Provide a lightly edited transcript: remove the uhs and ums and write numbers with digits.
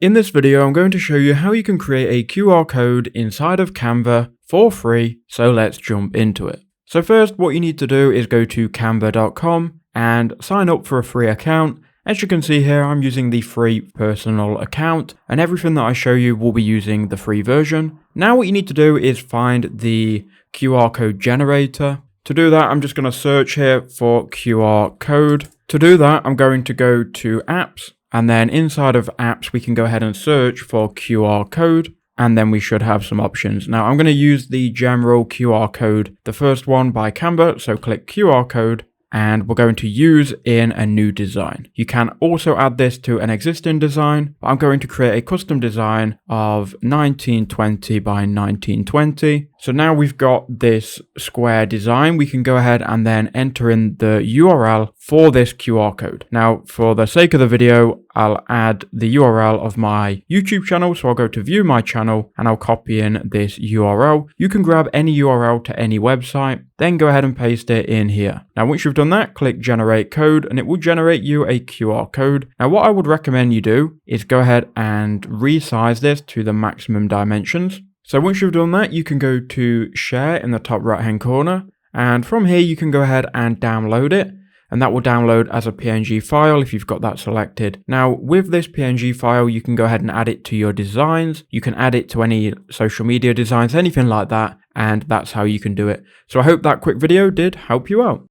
In this video, I'm going to show you how you can create a QR code inside of Canva for free, so let's jump into it. So first, what you need to do is go to canva.com and sign up for a free account. As you can see here, I'm using the free personal account, and everything that I show you will be using the free version. Now what you need to do is find the QR code generator. To do that, I'm just going to search here for QR code. To do that, I'm going to go to apps. And then inside of apps, we can go ahead and search for QR code, and then we should have some options. Now I'm going to use the general QR code, the first one by Canva. So click QR code, and we're going to use in a new design. You can also add this to an existing design, but I'm going to create a custom design of 1920 by 1920. So now we've got this square design, we can go ahead and then enter in the URL for this QR code. Now, for the sake of the video, I'll add the URL of my YouTube channel. So I'll go to view my channel and I'll copy in this URL. You can grab any URL to any website, then go ahead and paste it in here. Now, once you've done that, click generate code and it will generate you a QR code. Now, what I would recommend you do is go ahead and resize this to the maximum dimensions. So once you've done that, you can go to share in the top right hand corner. And from here, you can go ahead and download it. And that will download as a PNG file if you've got that selected. Now, with this PNG file, you can go ahead and add it to your designs. You can add it to any social media designs, anything like that. And that's how you can do it. So I hope that quick video did help you out.